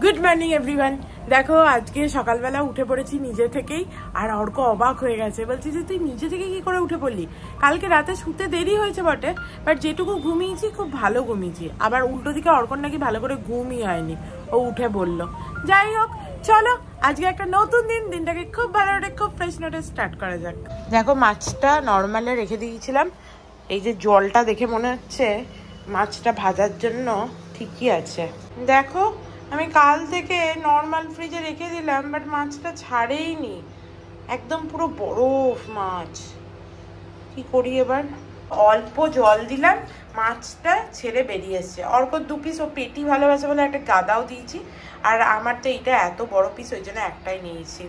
Good morning everyone. দেখো আজকে সকালবেলা উঠে পড়েছি নিজে থেকেই, আর অর্ক অবাক হয়ে গেছে, বলছি যে তুই নিজে থেকে কি করে উঠে পড়লি? কালকে রাতে শুতে দেরি হয়েছে বটে, বাট যেটুকু ঘুমিয়েছি খুব ভালো ঘুমিয়েছি। আবার উল্টো দিকে অর্কর নাকি ভালো করে ঘুমই হয়নি, ও উঠে বলল। যাই হোক, চলো আজকে একটা নতুন দিন, দিনটাকে খুব ভালো নোটে খুব ফ্রেশ নোটে স্টার্ট করা যাক। দেখো মাছটা নর্মালে রেখে দিয়েছিলাম, এই যে জলটা দেখে মনে হচ্ছে মাছটা ভাজার জন্য ঠিকই আছে। দেখো আমি কাল থেকে নর্মাল ফ্রিজে রেখে দিলাম, বাট মাছটা ছাড়েইনি, একদম পুরো বরফ মাছ। কি করি এবার? অল্প জল দিলাম, মাছটা ছেড়ে বেরিয়ে এসছে। অর্ক 2 পিস, ও পেটি ভালোবাসে বলে একটা গাদাও দিয়েছি, আর আমার তো এইটা এত বড় পিস, ওই জন্য একটাই নিয়েছি।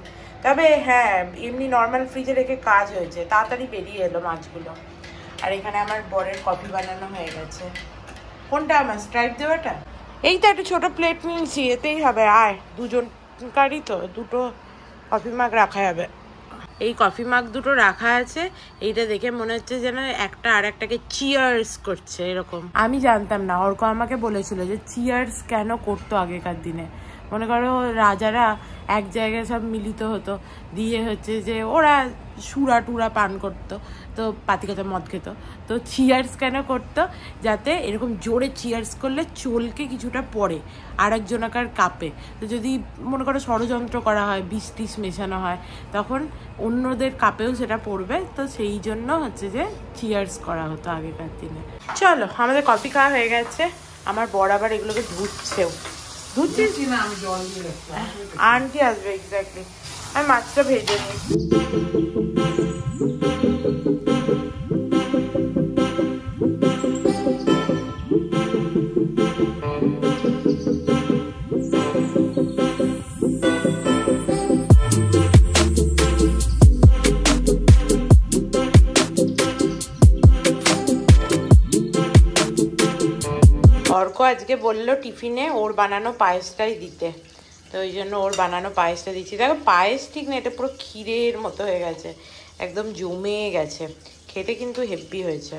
তবে হ্যাঁ, এমনি নর্মাল ফ্রিজে রেখে কাজ হয়েছে, তাড়াতাড়ি বেরিয়ে এলো মাছগুলো। আর এখানে আমার বরের কফি বানানো হয়ে গেছে। কোনটা আমার স্ট্রাইপ দেওয়াটা? এই তো একটা ছোট প্লেট নিয়েছি, এতেই হবে। আয়, দুজনকারই তো দুটো কফি মাগ রাখা হবে। এই কফি মাগ দুটো রাখা আছে, এইটা দেখে মনে হচ্ছে যেন একটা আর একটাকে চিয়ার্স করছে এরকম। আমি জানতাম না, অর্ক আমাকে বলেছিল যে চিয়ার্স কেন করতো আগেকার দিনে। মনে করো রাজারা এক জায়গায় সব মিলিত হতো, দিয়ে হচ্ছে যে ওরা সুরা টুরা পান করতো, তো পাতিকাতে মদ খেত, তো চিয়ার্স কেন করতো? যাতে এরকম জোরে চিয়ার্স করলে চলকে কিছুটা পড়ে আর একজনাকার কাপে, তো যদি মনে করো ষড়যন্ত্র করা হয়, বিষ টিস মেশানো হয়, তখন অন্যদের কাপেও সেটা পড়বে, তো সেই জন্য হচ্ছে যে চিয়ার্স করা হতো আগেকার দিনে। চলো, আমাদের কফি খাওয়া হয়ে গেছে, আমার বর আবার এগুলোকে ধুচ্ছেও। ধুচ্ছিস না? আমি জল দিয়ে আন্টি আসবে, এক্স্যাক্টলি। আমি মাছটা ভেজে নিই। অর্ক আজকে বললো টিফিনে ওর বানানো পায়েসটাই দিতে, তো ওই জন্য ওর বানানো পায়েসটা দিচ্ছি। দেখো পায়েস ঠিক না, এটা পুরো ক্ষীরের মতো হয়ে গেছে, একদম জমে গেছে, খেতে কিন্তু হেভি হয়েছে।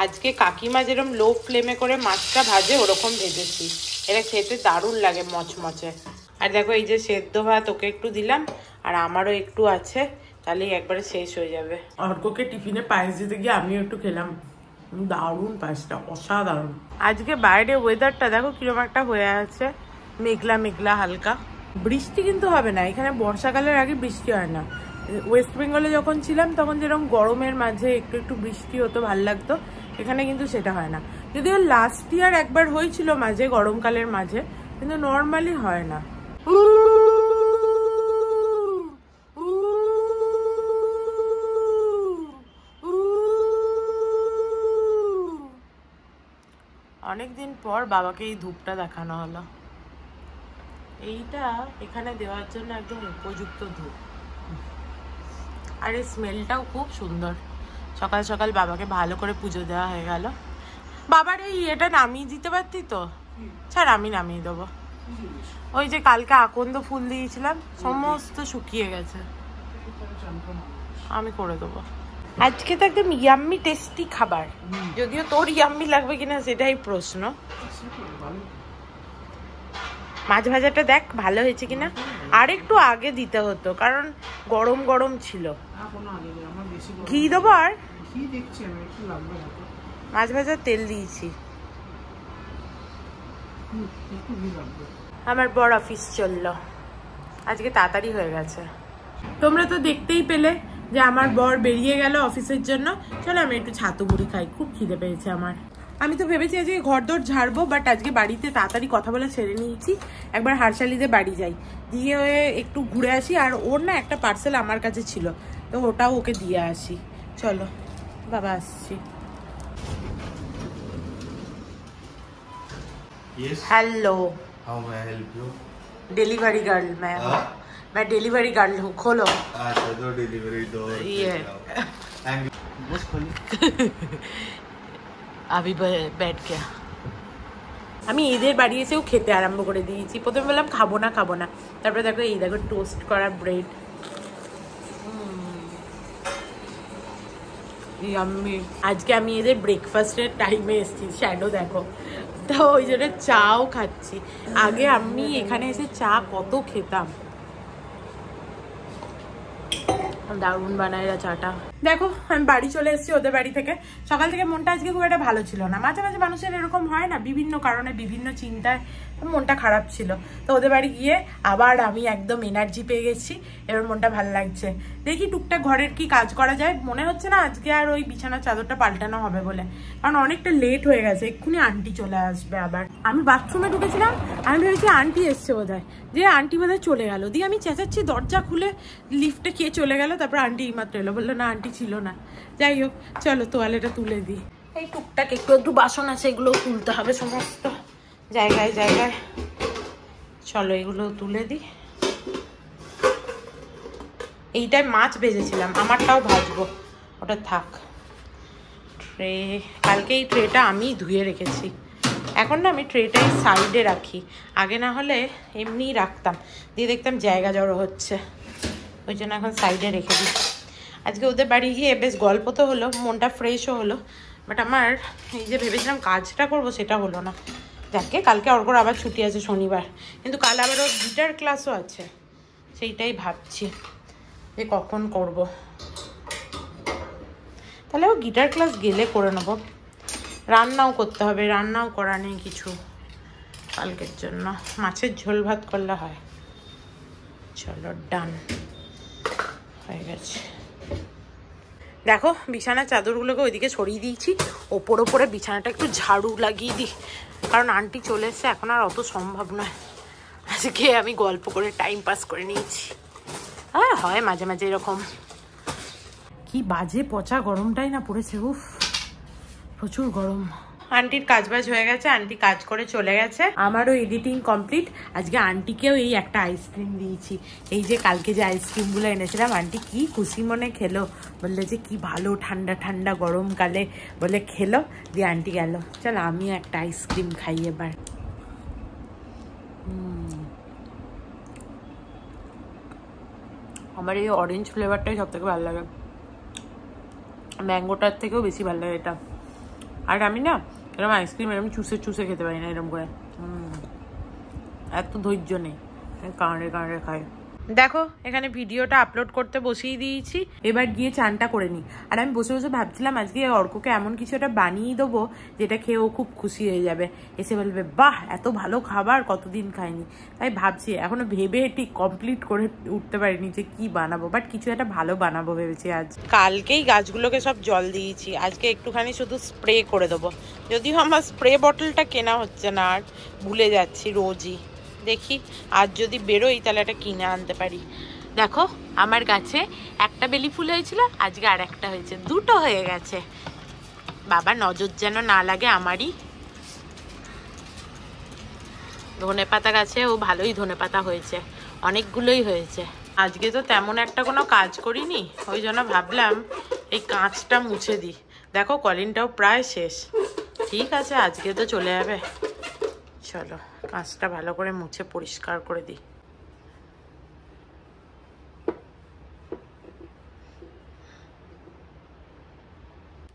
আজকে কাকিমা যেরকম লো ফ্লেমে করে মাছটা ভাজে ওরকম ভেজেছি, এটা খেতে দারুণ লাগে, মচমচে। আর দেখো এই যে সেদ্ধ ভাত ওকে একটু দিলাম, আর আমারও একটু আছে, তাহলেই একবারে শেষ হয়ে যাবে। অর্ককে টিফিনে পায়েস দিতে গিয়ে আমিও একটু খেলাম, দারুণ পায়েসটা, অসাধারণ। আজকে বাইরে ওয়েদারটা দেখো কিরকম একটা হয়ে আছে, মেঘলা মেঘলা হালকা। বৃষ্টি কিন্তু হবে না, এখানে বর্ষাকালের আগে বৃষ্টি হয় না। ওয়েস্ট বেঙ্গলে যখন ছিলাম তখন যেরকম গরমের মাঝে একটু একটু বৃষ্টি হতো, ভাল লাগতো, এখানে কিন্তু সেটা হয় না। যদিও লাস্ট ইয়ার একবার হয়েছিল মাঝে, গরমকালের মাঝে, কিন্তু নর্মালি হয় না। অনেকদিন পর বাবাকে এই ধূপটা দেখানো হলো, এইটা এখানে দেওয়ার জন্য একদম উপযুক্ত ধূপ, আর এই স্মেলটাও খুব সুন্দর। সকাল সকাল বাবাকে ভালো করে পুজো দেওয়া হয়ে গেল। বাবার এই এটা নামিয়ে দিতে পারতি তো? ছাড়, আমি নামিয়ে দেবো। ওই যে কালকে আকন্দ ফুল দিয়েছিলাম, সমস্ত শুকিয়ে গেছে, আমি করে দেবো। আজকে তো একদম ইয়াম্মি টেস্টি খাবার, যদিও তোর ইয়াম্মি লাগবে কিনা সেটাই প্রশ্ন। মাছ ভাজাটা দেখ ভালো হয়েছে কিনা, আর একটু আগে দিতে হতো, কারণ গরম গরম ছিল। ঘি দেবো, আর মাছ ভাজার তেল দিয়েছি। আমার বড় অফিস চললো, আজকে তাড়াতাড়ি হয়ে গেছে। তোমরা তো দেখতেই পেলে যে আমার বর বেরিয়ে গেল অফিসের জন্য। চলো আমি একটু ছাতু মুড়ি খাই, খুব খিদে পেয়েছে আমার। আমি তো ভেবেছি আজকে ঘরদোর ঝাড়বো, বাট আজকে বাড়িতে তাড়াতাড়ি কথা বলে ছেড়ে নিয়েছি, একবার হারশালিতে বাড়ি যাই, দিয়ে একটু ঘুরে আসি। আর ওর না একটা পার্সেল আমার কাছে ছিল, তো ওটাও ওকে দিয়ে আসি। চলো বাবা, আসছি। Hello, how may I help you? Delivery girl मैं डिलीवरी गर्ल हूँ। खोलो। अच्छा, दो डिलीवरी दो। ये बस खोलो। अभी बैठ गया। আমি এদের বাড়ি এসেও খেতে আরম্ভ করে দিয়েছি। প্রথমে বললাম খাবো না, তারপরে দেখো এই দেখো টোস্ট করা ব্রেড, ইয়াম্মি। আজকে আমি এদের ব্রেকফাস্টের টাইমে এসেছি, শ্যাডো দেখো তো ওই জন্য চাও খাচ্ছি। আগে আমি এখানে এসে চা কত খেতাম, দারুণ বানায় চাটা। দেখো আমি বাড়ি চলে এসেছি ওদের বাড়ি থেকে। সকাল থেকে মনটা আজকে খুব একটা ভালো ছিল না। মাঝে মাঝে মানুষের এরকম হয় না, বিভিন্ন কারণে বিভিন্ন চিন্তায় মনটা খারাপ ছিল। তো ওদের বাড়ি গিয়ে আবার আমি একদম এনার্জি পেয়ে গেছি, এবার মনটা ভালো লাগছে। দেখি টুকটাক ঘরের কি কাজ করা যায়। মনে হচ্ছে না আজকে আর ওই বিছানার চাদরটা পাল্টানো হবে বলে, কারণ অনেকটা লেট হয়ে গেছে। এক্ষুনি আন্টি চলে আসবে। আবার আমি বাথরুমে ঢুকেছিলাম, আমি ভেবেছি আন্টি এসছে বোধহয়, যে আন্টি বোধহয় চলে গেল। দিয়ে আমি চেঁচাচ্ছি, দরজা খুলে লিফটে কে চলে গেল। তারপর আন্টি এইমাত্র এলো, বললো না আন্টি ছিল না। যাই হোক চলো তোয়ালেটা তুলে দিই। এই টুকটাক একটু একটু বাসন আছে, এগুলো তুলতে হবে সমস্ত জায়গায় জায়গায়। চলো এগুলো তুলে দিই। এইটায় মাছ ভেজেছিলাম, আমারটাও ভাজবো, ওটা থাক। ট্রে কালকে এই ট্রেটা আমি ধুয়ে রেখেছি। এখন না আমি ট্রেটাই সাইডে রাখি, আগে না হলে এমনিই রাখতাম, দিয়ে দেখতাম জায়গা জড়ো হচ্ছে, ওই জন্য এখন সাইডে রেখে দিই। আজকে ওদের বাড়ি গিয়ে বেশ গল্প তো হলো, মনটা ফ্রেশও হলো, বাট আমার এই যে ভেবেছিলাম কাজটা করবো সেটা হলো না। যাকে কালকে অর্কর আবার ছুটি আছে শনিবার, কিন্তু কাল আবার ওর গিটার ক্লাসও আছে, সেইটাই ভাবছি যে কখন করব। তাহলে ও গিটার ক্লাস গেলে করে নেবো। রান্নাও করতে হবে, রান্নাও করা নেই কিছু কালকের জন্য, মাছের ঝোল ভাত করলে হয়। চলো ডান হয়ে গেছে। দেখো বিছানার চাদরগুলোকে ওইদিকে ছড়িয়ে দিয়েছি, ওপরে বিছানাটা একটু ঝাড়ু লাগিয়ে দিই, কারণ আন্টি চলে এসছে, এখন আর অত সম্ভব নয়। আজকে আমি গল্প করে টাইম পাস করে নিয়েছি। হ্যাঁ হয় মাঝে মাঝে এরকম। কি বাজে পচা গরমটাই না পড়েছে, উফ প্রচুর গরম। আন্টির কাজবাজ হয়ে গেছে, আন্টি কাজ করে চলে গেছে, আমারও এডিটিং কমপ্লিট। আজকে আন্টিকেও এই একটা আইসক্রিম দিয়েছি, এই যে কালকে যে আইসক্রিমগুলো এনেছিলাম, আন্টি কি খুশি মনে খেলো, বললো যে কি ভালো ঠান্ডা ঠান্ডা গরমকালে বলে খেলো, দিয়ে আন্টি গেল। চল আমিও একটা আইসক্রিম খাই এবার। আমার এই অরেঞ্জ ফ্লেভারটাই সব থেকে ভালো লাগে, ম্যাঙ্গোটার থেকেও বেশি ভালো লাগে এটা। আর আমি না এরকম আইসক্রিম এরকম চুষে চুষে খেতে পারি না, এরকম করে এত ধৈর্য নেই, কাঁড়ে কাঁড়ে খাই। দেখো এখানে ভিডিওটা আপলোড করতে বসিয়ে দিয়েছি, এবার গিয়ে চানটা করে নিই। আর আমি বসে বসে ভাবছিলাম আজকে অর্ককে এমন কিছু একটা বানিয়ে দেবো যেটা খেয়ে ও খুব খুশি হয়ে যাবে, এসে বলবে বাহ এত ভালো খাবার কতদিন খাইনি। তাই ভাবছি, এখনো ভেবে ঠিক কমপ্লিট করে উঠতে পারিনি যে কি বানাবো, বাট কিছু একটা ভালো বানাবো ভেবেছি আজ। কালকেই গাছগুলোকে সব জল দিয়েছি, আজকে একটুখানি শুধু স্প্রে করে দেবো। যদিও আমার স্প্রে বটলটা কেনা হচ্ছে না, আর ভুলে যাচ্ছি রোজই। দেখি আজ যদি বেরোই তাহলে একটা কিনে আনতে পারি। দেখো আমার গাছে একটা বেলি ফুল হয়েছিল, আজকে আর একটা হয়েছে, দুটো হয়ে গেছে। বাবা নজর যেন না লাগে আমারই। ধনেপাতা গাছে ও ভালোই ধনেপাতা হয়েছে, অনেকগুলোই হয়েছে। আজকে তো তেমন একটা কোনো কাজ করিনি, ওই জন্য ভাবলাম এই কাঁচটা মুছে দিই। দেখো কলিনটাও প্রায় শেষ, ঠিক আছে আজকে তো চলে যাবে। চলো কাঁচটা ভালো করে মুছে পরিষ্কার করে দিই।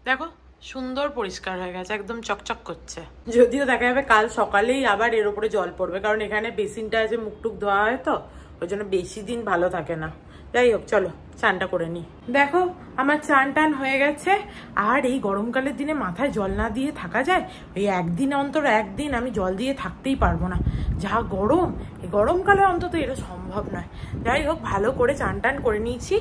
দেখো সুন্দর পরিষ্কার হয়ে গেছে, একদম চকচক করছে। যদিও দেখা যাবে কাল সকালেই আবার এর উপরে জল পড়বে, কারণ এখানে বেসিনটা আছে, মুখটুক ধোয়া হয় তো, ওই জন্য বেশি দিন ভালো থাকে না। যাই হোক চলো চানটা করে নি। দেখো আমার চান টান হয়ে গেছে। আর এই গরমকালের দিনে মাথায় জল না দিয়ে থাকা যায়? ওই একদিন অন্তর একদিন আমি জল দিয়ে থাকতেই পারবো না, যা গরম। এই গরমকালে অন্তত এটা সম্ভব নয়। যাই হোক ভালো করে চান টান করে নিয়েছি।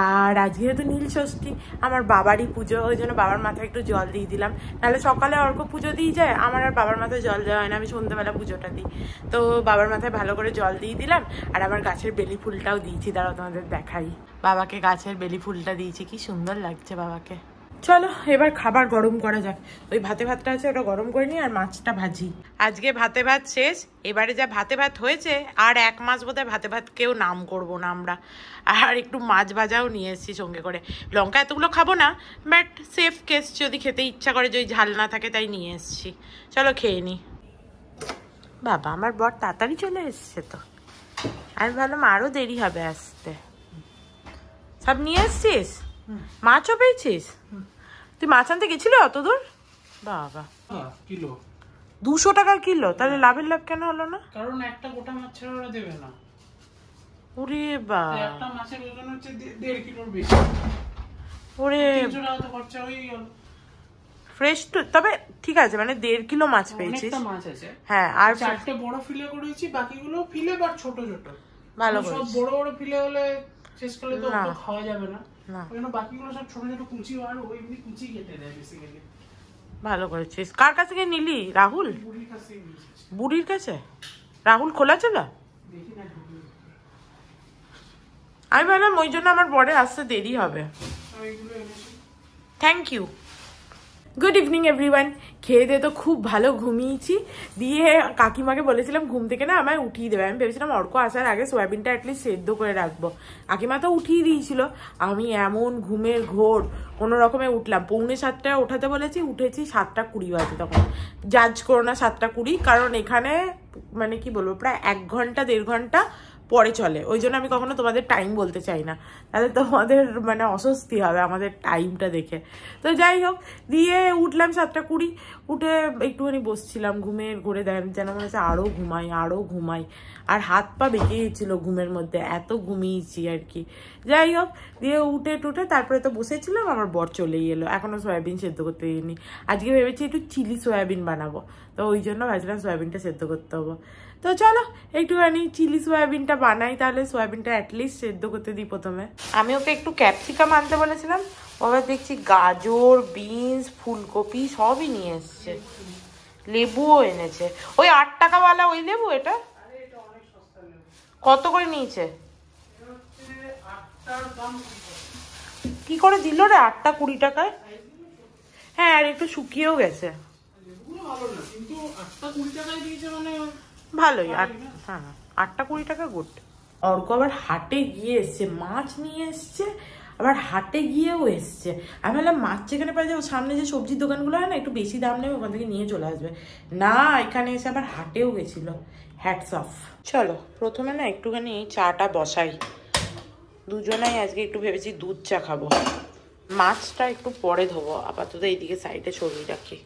আর আজকে যেহেতু নীল ষষ্ঠী, আমার বাবারই পুজো, ওই জন্য বাবার মাথায় একটু জল দিয়ে দিলাম। নাহলে সকালে অর্ক পুজো দিয়ে যায়, আমার আর বাবার মাথায় জল দেওয়া হয় না, আমি সন্ধ্যাবেলা পুজোটা দিই। তো বাবার মাথায় ভালো করে জল দিয়ে দিলাম। আর আমার গাছের বেলি ফুলটাও দিয়েছি, দাঁড়াও তোমাদের দেখাই। বাবাকে গাছের বেলি ফুলটা দিয়েছি, কি সুন্দর লাগছে বাবাকে। চলো এবার খাবার গরম করা যাক। ওই ভাতে ভাতটা আছে ওটা গরম করে নিই, আর মাছটা ভাজি। আজকে ভাতে ভাত শেষ। এবারে যা ভাতে ভাত হয়েছে, আর 1 মাস বোধহয় ভাতে ভাত কেউ নাম করবো না আমরা। আর একটু মাছ ভাজাও নিয়ে এসেছি সঙ্গে করে। লঙ্কা এতগুলো খাবো না, বাট সেফ কেস যদি খেতে ইচ্ছা করে, যদি ঝাল না থাকে, তাই নিয়ে এসেছি। চলো খেয়ে নিই। বাবা আমার বর তাড়াতাড়ি চলে এসছে তো, আমি ভাবলাম আরও দেরি হবে আসতে। সব নিয়ে এসছিস? মাছও পেয়েছিস? তুই মাছ আনতে গেছিলি অত দূর? বাবা 200 টাকা কিলো, তাহলে লাভের লাভ কেন হলো না? কারণ একটা গোটা মাছ ছাড়া ওরা দেবে না। ওরে বা, একটা মাছের ওজন হচ্ছে 1.5 কিলোর বেশি। ওরে 300 টাকা তো খরচা হয়েই গেল। ফ্রেশ তো, তবে ঠিক আছে, মানে 1.5 কিলো মাছ পেয়েছিস। অনেকটা মাছ আছে। হ্যাঁ, আর 4টে বড় ফিলে করেছি, বাকিগুলো ফিলে বা ছোট ছোট। ভালো সব করেছিস। বড় বড় ফিলে হলে শেষ করলে তো না। অত খাওয়া যাবে না। না, ওই জন্য বাকিগুলো সব ছোট ছোট কুচি, আর ওই এমনি কুচি কেটে দেয় বেসিক্যালি। ভালো করেছিস। কার কাছে গিয়ে নিলি? রাহুল বুড়ির কাছেই নিয়েছি। বুড়ির কাছে? রাহুল খোলা ছিল? দেখি না ঢুকে। আমি ভাবলাম ওই জন্য আমার পরে আসতে দেরি হবে। আমি এগুলো এনেছি। Thank you. Good evening everyone. খেয়ে দিয়ে তো খুব ভালো ঘুমিয়েছি। দিয়ে কাকিমাকে বলেছিলাম ঘুম থেকে না আমায় উঠিয়ে দেবে। আমি ভেবেছিলাম অর্ক আসার আগে সোয়াবিনটা অ্যাটলিস্ট সেদ্ধ করে রাখবো। কাকিমা তো উঠিয়ে দিয়েছিল। আমি এমন ঘুমের ঘোর কোনো রকমে উঠলাম। 6:45 ওঠাতে বলেছি, উঠেছি 7:20 বাজে। তখন জাজ করো না 7:20, কারণ এখানে মানে কি বলবো, প্রায় 1 ঘন্টা 1.5 ঘন্টা পরে চলে। ওই জন্য আমি কখনো তোমাদের টাইম বলতে চাই না, তাহলে তোমাদের মানে অস্বস্তি হবে আমাদের টাইমটা দেখে। তো যাই হোক, দিয়ে উঠলাম 7:20। উঠে একটুখানি বসছিলাম, ঘুমের ঘুরে যেন মনে হচ্ছে আরও ঘুমাই। আর হাত পা বেঁকে গেছিল ঘুমের মধ্যে, এত ঘুমিয়েছি আর কি। যাই হোক, দিয়ে উঠে টুটে তারপরে তো বসেছিলাম, আমার বর চলেই এলো। এখনও সয়াবিন সেদ্ধ করতে দিইনি। আজকে ভেবেছি একটু চিলি সয়াবিন বানাবো, তো ওই জন্য ভাবছিলাম সয়াবিনটা সেদ্ধ করতে হবো। তো চলো একটুখানি চিলি সয়াবিনটা বানাই, তাহলে সয়াবিনটা অ্যাটলিস্ট সেদ্ধ করতে দিই প্রথমে। আমি ওকে একটু ক্যাপসিকাম আনতে বলেছিলাম, ওরা দেখছি গাজর, বিনস, ফুলকপি সবই নিয়ে এসছে। লেবুও এনেছে, ওই 8 টাকাওয়ালা ওই লেবু। এটা কত করে নিয়েছে? কি করে দিল রে 8টা 20 টাকায়? হ্যাঁ, আর একটু শুকিয়েও গেছে। ভালোই। হ্যাঁ, 8টা 20 টাকা গুড। অর্ক আবার হাটে গিয়ে এসছে, মাছ নিয়ে এসছে, আবার হাটে গিয়েও এসছে। আমি ভাবলাম মাছ যেখানে পাই যাবো, সামনে যে সবজির দোকানগুলো হয় না, একটু বেশি দাম নেবে, ওখান থেকে নিয়ে চলে আসবে। না, এখানে এসে আবার হাটেও গেছিল। Hats off. চলো প্রথমে না একটুখানি চাটা বসাই। দুজনেই আজকে একটু ভেবেছি দুধ চা খাবো। মাছটা একটু পরে ধোবো, আপাতত এইদিকে সাইডে সরিয়ে রাখি।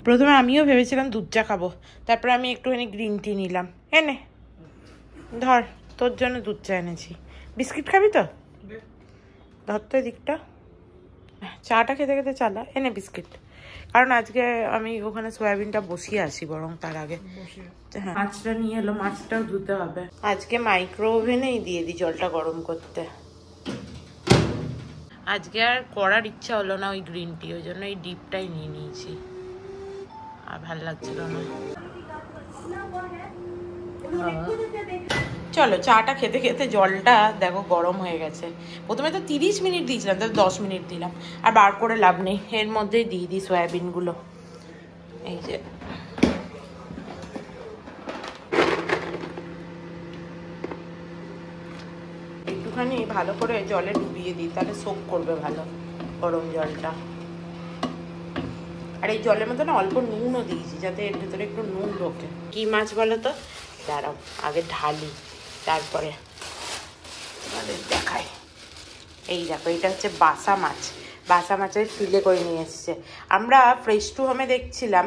প্রথমে আমিও ভেবেছিলাম দুধ চা খাবো, তারপরে আমি একটুখানি গ্রিন টি নিলাম। এনে ধর, তোর জন্য দুধ চা এনেছি। বিস্কিট খাবি তো? ধর তো এদিকটা। চাটা খেতে খেতে চালা, এনে বিস্কিট। কারণ আজকে আমি ওখানে সয়াবিনটা বসিয়ে আসি বরং তার আগে। হ্যাঁ, মাছটা নিয়ে এলো, মাছটাও ধুতে হবে। আজকে মাইক্রো ওভেনেই দিয়ে দিই জলটা গরম করতে। আজকে আর করার ইচ্ছা হলো না ওই গ্রিন টি, ওই জন্য এই ডিপটাই নিয়ে নিয়েছি। আর ভাল লাগছিল না। চলো চাটা খেতে খেতে জলটা দেখো গরম হয়ে গেছে। প্রথমে তো 30 মিনিট দিয়েছিলাম, তো 10 মিনিট দিলাম। আর বার করে লাভ নেই, এর মধ্যেই দিয়ে দিই সয়াবিনগুলো। এই যে একটুখানি ভালো করে জলে ডুবিয়ে দিই, তাহলে সোক করবে ভালো গরম জলটা। আর এই জলের মধ্যে না অল্প নুনও দিয়েছি, যাতে এর ভেতরে একটু নুন ঢোকে। কি মাছ বলো তো? দাঁড়াও আগে ঢালি, তারপরে দেখাই। এই দেখো, এটা হচ্ছে বাসা মাছ। বাসা মাছের ফিলে করে নিয়ে এসছে। আমরা ফ্রেশ টু হোমে দেখছিলাম,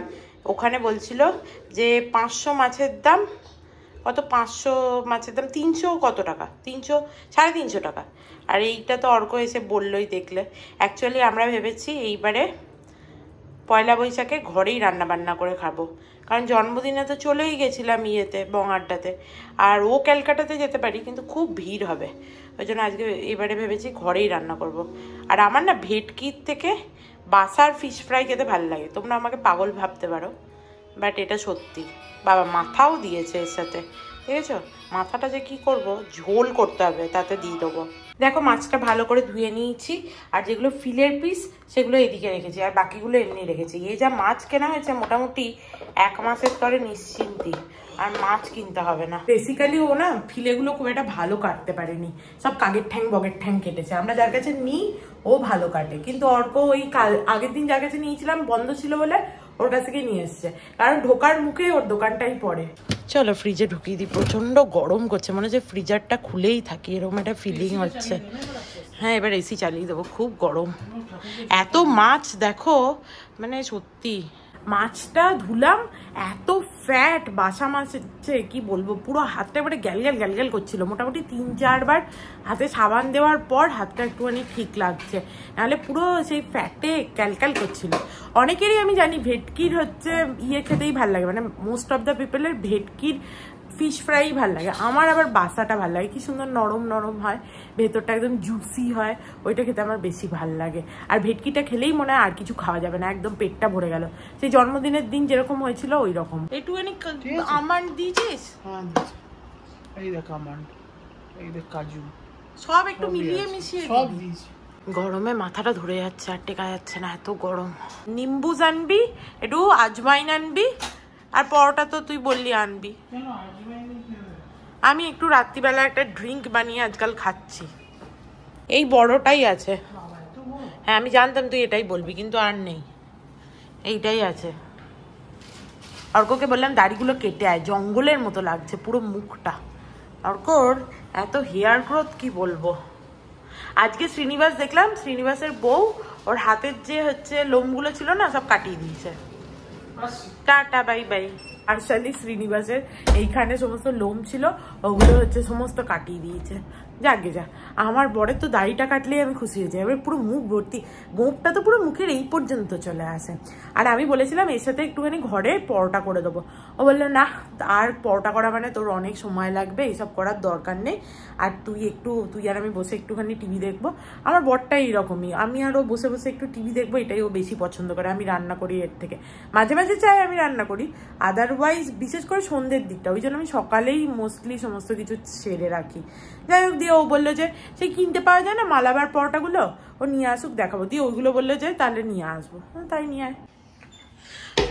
ওখানে বলছিল যে 500 মাছের দাম কত, 500 মাছের দাম 300 কত টাকা, 300 350 টাকা। আর এইটা তো অর্ক এসে বললোই, দেখলে। অ্যাকচুয়ালি আমরা ভেবেছি এইবারে পয়লা বৈশাখে ঘরেই রান্না বান্না করে খাবো, কারণ জন্মদিনে তো চলেই গেছিলাম ইয়েতে, বঙাড্ডাতে। আর ও ক্যালকাটাতে যেতে পারি, কিন্তু খুব ভিড় হবে। ওই জন্য আজকে এবারে ভেবেছি ঘরেই রান্না করব। আর আমার না ভেটকির থেকে বাসার ফিশ ফ্রাই খেতে ভালো লাগে। তোমরা আমাকে পাগল ভাবতে পারো, বাট এটা সত্যি। বাবা মাথাও দিয়েছে এর সাথে, দেখেছো মাথাটা যে কি করব, ঝোল করতে হবে, তাতে দিয়ে দেবো। দেখো মাছটা ভালো করে ধুয়ে নিয়েছি, আর যেগুলো ফিলের পিস সেগুলো এদিকে রেখেছি, আর বাকিগুলো এমনি রেখেছি। এই যা মাছ কেনা হয়েছে মোটামুটি 1 মাসের তরে নিশ্চিন্তি, আর মাছ কিনতে হবে না। বেসিক্যালি ও না ফিলেগুলো খুব একটা ভালো কাটতে পারেনি, সব কাগের ঠ্যাং বগের ঠ্যাং কেটেছে। আমরা যার কাছে নিই ও ভালো কাটে, কিন্তু অর্ক ওই আগের দিন যার কাছে নিয়েছিলাম বন্ধ ছিল বলে ওর কাছ থেকে নিয়ে এসছে, কারণ ঢোকার মুখে ওর দোকানটাই পড়ে। চলো ফ্রিজে ঢুকিয়ে দিই, প্রচন্ড গরম করছে, মনে হচ্ছে ফ্রিজারটা খুলেই থাকি এরকম একটা ফিলিং হচ্ছে। হ্যাঁ এবার এসি চালিয়ে দেবো, খুব গরম। এত মাছ দেখো, মানে সত্যি মাছটা ধুলাম, এত ফ্যাট বাসা মাছ হচ্ছে কি বলবো, পুরো হাতটা এবারে গ্যালগ্যাল গ্যালগ্যাল করছিল। মোটামুটি 3-4 বার হাতে সাবান দেওয়ার পর হাতটা একটুখানি ঠিক লাগছে, নাহলে পুরো সেই ফ্যাটে ক্যালক্যাল করছিল। অনেকেরই আমি জানি ভেটকির হচ্ছে খেতেই ভাল লাগে, মানে মোস্ট অফ দ্য পিপলের ভেটকির ফিশ ফ্রাই ভাল লাগে। আমার আবার বাসাটা ভাল লাগে, কি সুন্দর নরম নরম হয়, ভেতরটা একদম জুসি হয়, ওইটা খেতে আমার বেশি ভাল লাগে। আর ভেটকিটা খেলেই মনে হয় আর কিছু খাওয়া যাবে না, একদম পেটটা ভরে গেল। সেই জন্মদিনের দিন যেরকম হয়েছিল ওই রকম। একটুখানি আমন্ড দিয়েছিস? হ্যাঁ এই দেখ আমন্ড, এই দেখ কাজু, সব একটু মিলিয়ে মিশিয়ে সব দিয়েছি। গরমে মাথাটা ধরে যাচ্ছে, আর টেকা যাচ্ছে না, এত গরম। নিম্বু আনবি, একটু আজওয়াইন আনবি, আর পরোটা তো তুই বললি আনবি। আমি একটু রাত্রিবেলা একটা ড্রিঙ্ক বানিয়ে আজকাল খাচ্ছি, এই বড়টাই আছে। হ্যাঁ আমি জানতাম তুই এটাই বলবি, কিন্তু আর নেই, এইটাই আছে। অর্ককে বললাম দাড়িগুলো কেটে আয়, জঙ্গলের মতো লাগছে পুরো মুখটা। অর্কর এত হেয়ার গ্রোথ কি বলবো। আজকে শ্রীনিবাস দেখলাম, শ্রীনিবাসের বউ ওর হাতের যে হচ্ছে লোমগুলো ছিল না সব কাটিয়ে দিয়েছে। Tata bye bye. আর শালি শ্রীনিবাসের এইখানে সমস্ত লোম ছিল ওগুলো হচ্ছে সমস্ত কাটিয়ে দিয়েছে। যাকে যা, আমার বরের তো দাড়িটা কাটলেই আমি খুশি হয়ে যাই, এবার পুরো মুখ ভর্তি, গোঁপটা তো পুরো মুখের এই পর্যন্ত চলে আসে। আর আমি বলেছিলাম এর সাথে একটুখানি ঘরে পরোটা করে দেবো, ও বললো না, আর পরোটা করা মানে তোর অনেক সময় লাগবে, এইসব করার দরকার নেই। আর তুই আর আমি বসে একটুখানি টিভি দেখবো। আমার বরটা এইরকমই, আমি আরও বসে বসে একটু টিভি দেখবো, এটাই ও বেশি পছন্দ করে। আমি রান্না করি এর থেকে, মাঝে মাঝে চাই আমি রান্না করি, আদারওয়াইজ বিশেষ করে সন্ধ্যের দিকটা, ওই জন্য আমি সকালেই মোস্টলি সমস্ত কিছু সেরে রাখি। যাই হোক, দিয়ে ও বললো যে সেই কিনতে পাওয়া যায় না মালাবার পরোটাগুলো, ও নিয়ে আসুক দেখাবো। দিয়ে ওইগুলো বললো যে তাহলে নিয়ে আসবো, তাই নিয়ে আয়।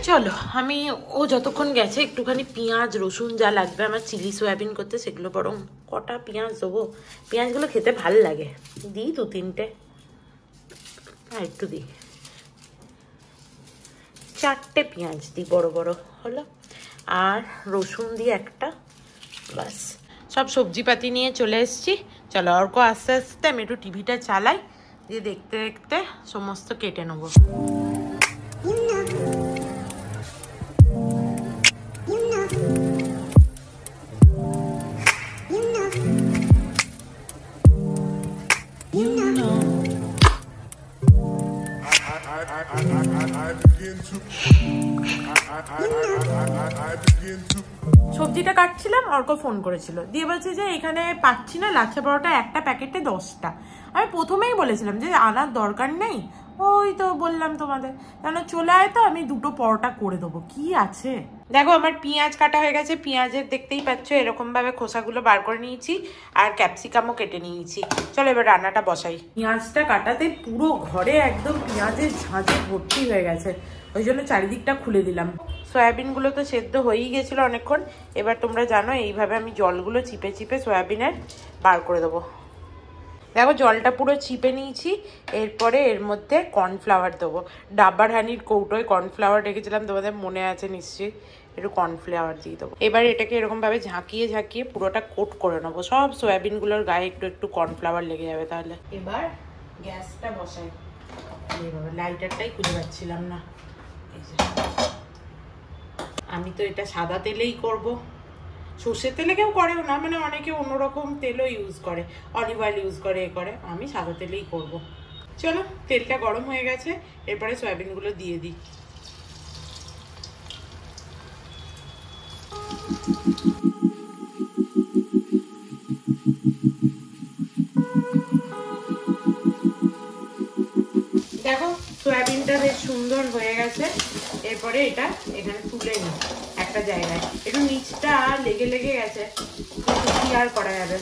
চলো আমি ও যতক্ষণ গেছে একটুখানি পেঁয়াজ রসুন যা লাগবে আমার চিলি সয়াবিন করতে সেগুলো বরং কটা পেঁয়াজ দেবো, পেঁয়াজগুলো খেতে ভাল লাগে, দিই 2-3টে, হ্যাঁ একটু দিই, 4টে পেঁয়াজ দিই বড় বড় হলো, আর রসুন দিয়ে একটা, বাস। সব সবজিপাতি নিয়ে চলে এসেছি। চলো অর্ক আস্তে আস্তে আমি একটু টিভিটা চালাই, দিয়ে দেখতে দেখতে সমস্ত কেটে নেবো। সবজিটা কাটছিলাম, অর্ক ফোন করেছিল, দিয়ে বলছে যে এখানে পাচ্ছি না লাচ্ছা পরোটা, একটা প্যাকেটে 10টা। আমি প্রথমেই বলেছিলাম যে আনার দরকার নেই, ওই তো বললাম তোমাদের, কেন চলে আয় তো, আমি 2টো পরোটা করে দেবো, কি আছে। দেখো আমার পেঁয়াজ কাটা হয়ে গেছে, পেঁয়াজের দেখতেই পাচ্ছ এরকম ভাবে খোসাগুলো বার করে নিয়েছি, আর ক্যাপসিকামও কেটে নিয়েছি। চলো এবার রান্নাটা বসাই। পেঁয়াজটা কাটাতে পুরো ঘরে একদম পেঁয়াজের ঝাঁঝে ভর্তি হয়ে গেছে, ওই জন্য চারিদিকটা খুলে দিলাম। সয়াবিনগুলো তো সেদ্ধ হয়েই গেছিলো অনেকক্ষণ, এবার তোমরা জানো এইভাবে আমি জলগুলো চিপে চিপে সয়াবিনের বার করে দেবো। দেখো জলটা পুরো চিপে নিয়েছি, এরপরে এর মধ্যে কর্নফ্লাওয়ার দেবো। ডাব্বার হানির কৌটোয় কর্নফ্লাওয়ার রেখেছিলাম, তোমাদের মনে আছে নিশ্চয়ই, একটু কর্নফ্লাওয়ার দিয়ে দেবো। এবার এটাকে এরকমভাবে ঝাঁকিয়ে ঝাঁকিয়ে পুরোটা কোট করে নেবো, সব সয়াবিনগুলোর গায়ে একটু একটু কর্নফ্লাওয়ার লেগে যাবে তাহলে। এবার গ্যাসটা বসাই, এইভাবে লাইটারটাই খুঁজে পাচ্ছিলাম না। আমি তো এটা সাদা তেলেই করবো, সর্ষের তেলে কেউ করেও না, মানে অনেকে অন্যরকম তেলও ইউজ করে, অলিভ অয়েল ইউজ করে, করে আমি সাদা তেলেই করব। চলো তেলটা গরম হয়ে গেছে, এরপরে সয়াবিনগুলো দিয়ে দিই। দেখো সয়াবিনটা বেশ সুন্দর হয়ে গেছে, এরপরে এটা এখানে তুলে নিই, একটা একটা জায়গায়, একটু নিচটা লেগে লেগে গেছে, কিন্তু কি আর করা যাবে।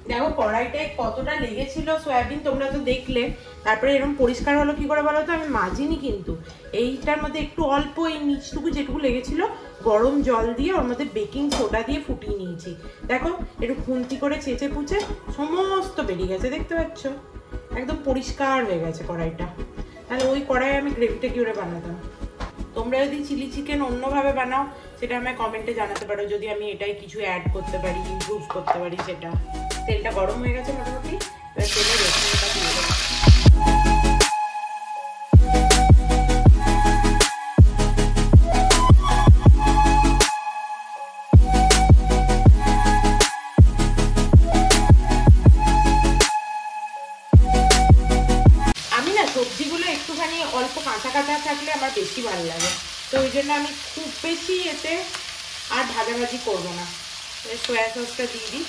দেখো কড়াইটায় কতটা লেগেছিল সয়াবিন, তোমরা তো দেখলে। তারপরে এরকম পরিষ্কার হলো কি করে বলো তো, আমি মাজিনি কিন্তু। এইটার মধ্যে একটু অল্প এই নিচটুকু যেটুকু লেগেছিল গরম জল দিয়ে ওর মধ্যে বেকিং সোডা দিয়ে ফুটিয়ে নিয়েছি। দেখো একটু খুন্তি করে চেঁচে পুচে সমস্ত বেরিয়ে গেছে, দেখতে পাচ্ছ? একদম পরিষ্কার হয়ে গেছে কড়াইটা। তাহলে ওই কড়াই আমি গ্রেভিটা কি করে বানাতাম। তোমরা যদি চিলি চিকেন অন্যভাবে বানাও সেটা আমায় কমেন্টে জানাতে পারো, যদি আমি এটাই কিছু অ্যাড করতে পারি, ইমপ্রুভ করতে পারি সেটা। তেলটা গরম হয়ে গেছে মোটামুটি, এবার তেলে রসুনটা দিয়ে দেবো। আমি না সবজিগুলো একটুখানি অল্প কাঁচা কাঁচা থাকলে আমার বেশি ভালো লাগে, তো ওই জন্য আমি খুব বেশি এতে আর ভাজাভাজি করবো না। সোয়া সসটা দিয়ে দিই।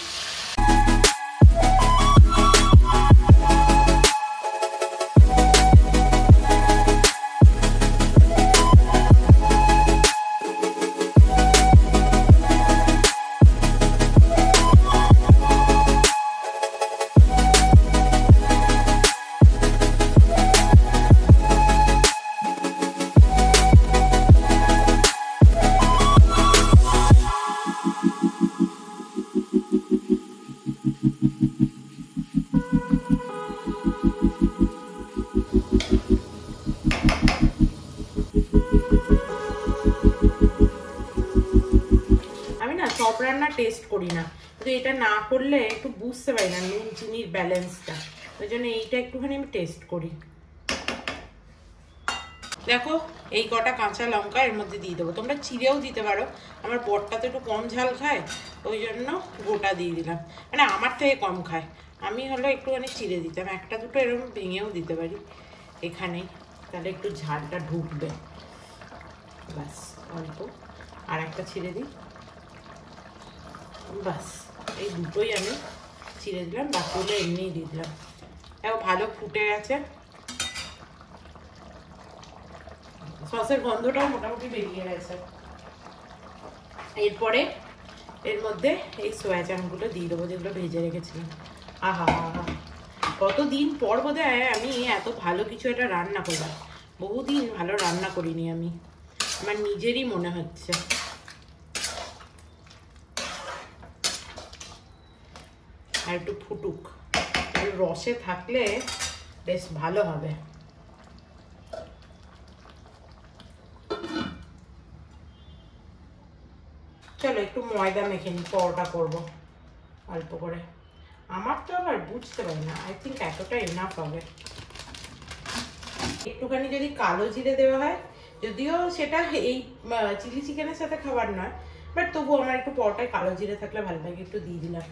সব রান্না টেস্ট করি না, কিন্তু এটা না করলে একটু বুঝতে পারি না নুন চিনির ব্যালেন্সটা, ওই জন্য এইটা একটুখানি আমি টেস্ট করি। দেখো এই কটা কাঁচা লঙ্কা এর মধ্যে দিয়ে দেবো, তোমরা চিড়েও দিতে পারো। আমার বরটা তো একটু কম ঝাল খায়, ওই জন্য গোটা দিয়ে দিলাম, মানে আমার থেকে কম খায়। আমি হলো একটুখানি চিড়ে দিতাম, একটা দুটো এরকম ভেঙেও দিতে পারি এখানেই, তাহলে একটু ঝালটা ঢুকবে। ব্যাস অল্প আর একটা ছিঁড়ে দিই, বাস এই দুটোই আমি ছিঁড়ে দিলাম, বাকিগুলো এমনিই দিয়ে দিলাম। দেখো ভালো ফুটে গেছে, সসের গন্ধটাও মোটামুটি বেরিয়ে গেছে। এরপরে এর মধ্যে এই সোয়া চাংগুলো দিয়ে দেবো যেগুলো ভেজে রেখেছিলাম। আহা কতদিন পর বোধহয় আমি এত ভালো কিছু একটা রান্না করলাম, বহুদিন ভালো রান্না করিনি আমি, আমার নিজেরই মনে হচ্ছে। আর একটু ফুটুক, রসে থাকলে বেশ ভালো হবে। চলো একটু ময়দা মেখে নিই, পরোটা করবো অল্প করে। আমার তো আবার বুঝতে পারি না, আই থিঙ্ক এতটা এনাফ হবে। একটুখানি যদি কালো জিরে দেওয়া হয়, যদিও সেটা এই চিলি চিকেনের সাথে খাবার নয়, বাট তবুও আমার একটু পরোটায় কালো জিরে থাকলে ভালো লাগে, একটু দিয়ে দিলাম।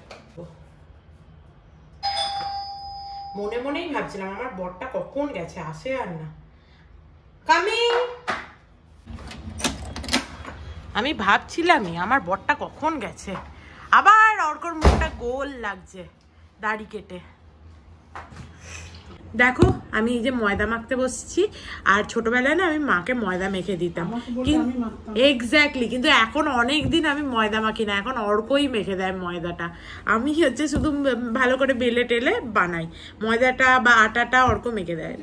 মনে মনেই ভাবছিলাম আমার বরটা কখন গেছে, আসে আর না। কামিং। আমি ভাবছিলামই আমার বরটা কখন গেছে, আবার অর্কর মুখটা গোল লাগছে দাড়ি কেটে। দেখো আমি এই যে ময়দা মাখতে বসছি, আর ছোটবেলায় না আমি মাকে ময়দা মেখে দিতাম, এক্স্যাক্টলি, কিন্তু এখন অনেক দিন আমি ময়দা মাখি না, এখন অর্কই মেখে দেয় ময়দাটা। আমি হচ্ছে শুধু ভালো করে বেলে টেলে বানাই, ময়দাটা বা আটাটা অর্ক মেখে দেয়।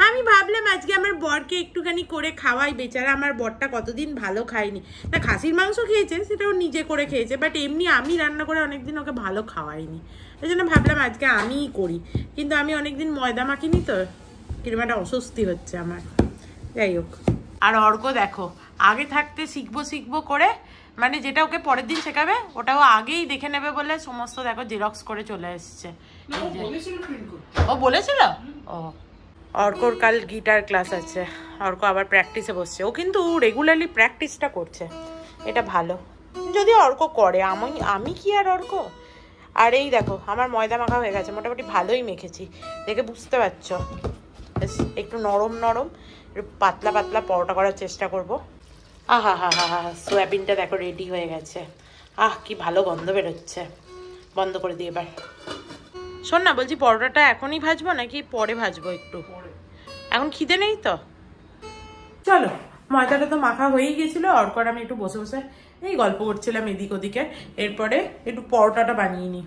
আমি ভাবলাম আজকে আমার বরকে একটুখানি করে খাওয়াই, বেচারা আমার বরটা কতদিন ভালো খায়নি। না খাসির মাংস খেয়েছে, সেটাও নিজে করে খেয়েছে, বাট এমনি আমি রান্না করে অনেকদিন ওকে ভালো খাওয়াইনি, ওই জন্য ভাবলাম আজকে আমিই করি। কিন্তু আমি অনেকদিন ময়দা মাখিনি তো, কিরকম একটা অস্বস্তি হচ্ছে আমার। যাই হোক, আর অর্ক দেখো আগে থাকতে শিখবো করে, মানে যেটা ওকে পরের দিন শেখাবে ওটাও আগেই দেখে নেবে বলে সমস্ত দেখো জেরক্স করে চলে এসছে। ও বলেছিল? ও অর্কর কাল গিটার ক্লাস আছে, অর্ক আবার প্র্যাকটিসে বসছে। ও কিন্তু রেগুলারলি প্র্যাকটিসটা করছে, এটা ভালো। যদি অর্ক করে, আমি কি আর অর্ক। আর এই দেখো আমার ময়দা মাখা হয়ে গেছে, মোটামুটি ভালোই মেখেছি, দেখে বুঝতে পারছো। একটু নরম নরম, একটু পাতলা পাতলা পরোটা করার চেষ্টা করব। আহা হা হা হা, সোয়াবিনটা দেখো রেডি হয়ে গেছে। আহ কি ভালো গন্ধ বেরোচ্ছে। বন্ধ করে দিই এবার। শোন না, বলছি পরোটাটা এখনই ভাজবো নাকি পরে ভাজবো? একটু এখন খিদে নেই তো। চলো ময়দাটা তো মাখা হয়েই গেছিলো। অর্ক আর আমি একটু বসে বসে এই গল্প করছিলাম এদিক ওদিকে। এরপরে একটু পরোটাটা বানিয়ে নিই।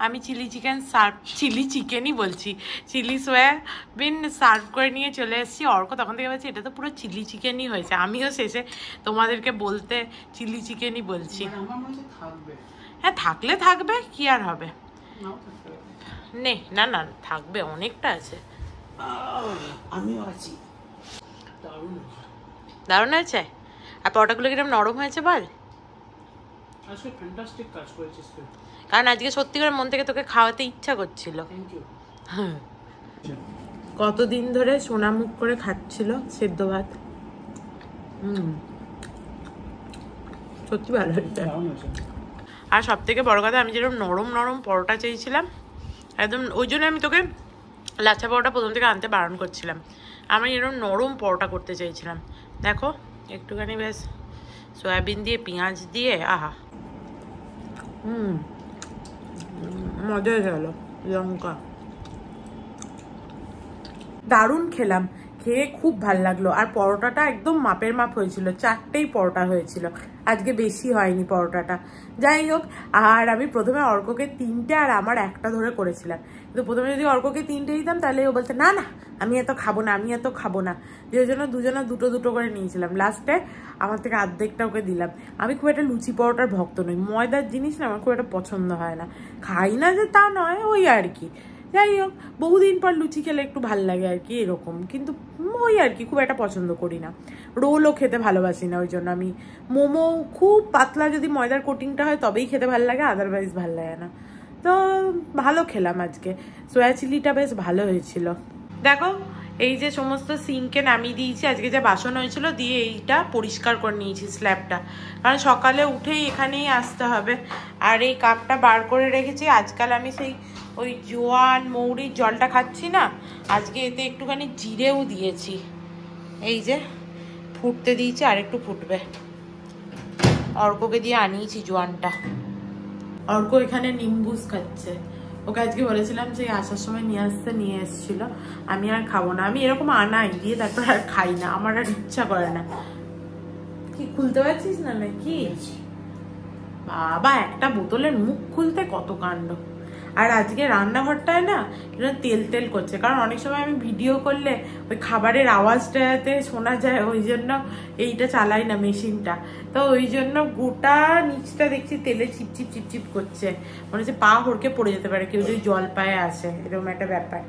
আমি চিলি চিকেনই বলছি, চিলি সয়াবিন সার্ভ করে নিয়ে চলে এসেছি। অর্ক তখন থেকে বলছি এটা তো পুরো চিলি চিকেনই হয়েছে। আমিও শেষে তোমাদেরকে বলতে চিলি চিকেনই বলছি। হ্যাঁ থাকলে থাকবে, কি আর হবে। নে না না থাকবে, অনেকটা আছে। আমিও আছি। দারুণ হয়েছে। আর পরোটাগুলো কিরকম নরম হয়েছে বল। আজকে ফ্যান্টাস্টিক কাজ করেছিস তুই। কারণ আজকে সত্যি করে মন থেকে তোকে খাওয়াতে ইচ্ছা করছিল। কতদিন ধরে সোনামুখ করে খাচ্ছিল সেদ্ধ ভাত। সত্যি ভালো হয়েছে। আর সব থেকে বড় কথা, আমি যেরকম নরম নরম পরোটা চেয়েছিলাম একদম, ওই জন্য আমি তোকে লাচ্ছা পরোটা প্রথম থেকে আনতে বারণ করছিলাম। আমি এরকম নরম পরোটা করতে চাইছিলাম। দেখো একটুখানি বেশ সয়াবিন দিয়ে পেঁয়াজ দিয়ে, আহা মজা হয়ে গেল। লঙ্কা দারুণ খেলাম, খেয়ে খুব ভাল লাগলো। আর পরোটাটা একদম মাপের মাপ হয়েছিল, 4টেই পরোটা হয়েছিল, আজকে বেশি হয়নি পরোটাটা। যাই হোক, আর আমি প্রথমে অর্ককে 3টে আর আমার একটা ধরে করেছিলাম। কিন্তু প্রথমে যদি অর্ককে 3টে দিতাম তাহলে ও বলছে না না আমি এত খাবো না, আমি এত খাবো না। যে জন্য দুজনে দুটো দুটো করে নিয়েছিলাম। লাস্টে আমার থেকে অর্ধেকটা ওকে দিলাম। আমি খুব একটা লুচি পরোটার ভক্ত নই, ময়দার জিনিস না আমার খুব একটা পছন্দ হয় না। খাই না যে তা নয়, ওই আর কি। যাই হোক, বহুদিন পর লুচি খেলে একটু ভাল লাগে আর কি, এরকম। কিন্তু ওই আর কি, খুব একটা পছন্দ করি না। রোলও খেতে ভালোবাসি না, ওই জন্য আমি মোমো খুব পাতলা যদি ময়দার কোটিংটা হয় তবেই খেতে ভালো লাগে, আদারওয়াইজ ভালো লাগে না। তো ভালো খেলাম আজকে। সোয়া চিলিটা বেশ ভালো হয়েছিল। দেখো এই যে সমস্ত সিঙ্কে নামিয়ে দিয়েছি, আজকে যে বাসন হয়েছিল দিয়ে এইটা পরিষ্কার করে নিয়েছি স্ল্যাবটা, কারণ সকালে উঠেই এখানেই আসতে হবে। আর এই কাপটা বার করে রেখেছি। আজকাল আমি সেই ওই জোয়ান মৌরির জলটা খাচ্ছি না, আজকে এতে একটুখানি জিরেও দিয়েছি। এই যে ফুটতে দিয়েছি, আর একটু ফুটবে। অর্ককে দিয়ে আনিয়েছি জোয়ানটা। অর্ক এখানে নিম্বুস খাচ্ছে। ওকে আজকে বলেছিলাম যে আসার সময় নিয়ে আসতে, নিয়ে এসেছিল। আমি আর খাবো না, আমি এরকম আনাই দিয়ে তারপর আর খাই না, আমার আর ইচ্ছা করে না। কি খুলতে পারছিস না নাকি বাবা? একটা বোতলের মুখ খুলতে কত কাণ্ড। আর আজকে রান্নাঘরটায় না তেল তেল করছে, কারণ অনেক সময় আমি ভিডিও করলে ওই খাবারের আওয়াজটাতে শোনা যায়, ওই জন্য এইটা চালাই না মেশিনটা। তো ওই জন্য গোটা নিচটা দেখছি তেলে চিপচিপ চিপচিপ করছে, মনে হচ্ছে পা হড়কে পড়ে যেতে পারে কেউ যদি জল পায়ে আসে, এরকম একটা ব্যাপার।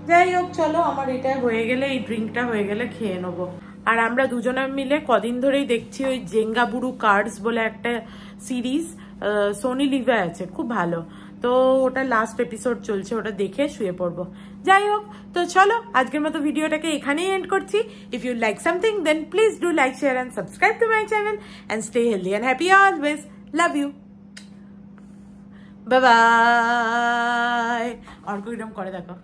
যাই হোক চলো, আমার এটা হয়ে গেলে, এই ড্রিঙ্কটা হয়ে গেলে খেয়ে নেবো। আর আমরা দুজনে মিলে কদিন ধরেই দেখছি ওই জেঙ্গাবুরু কার্ডস বলে একটা সিরিজ, সোনি লিভে আছে, খুব ভালো। তো ওটা লাস্ট এপিসোড চলছে, ওটা দেখে শুয়ে পড়বো। যাই হোক, তো চলো আজকের মতো ভিডিওটাকে এখানেই এন্ড করছি। If you like something then please do like, share and subscribe to my channel and stay healthy and happy always. Love you, bye bye. আর কইরকম করে দেখো।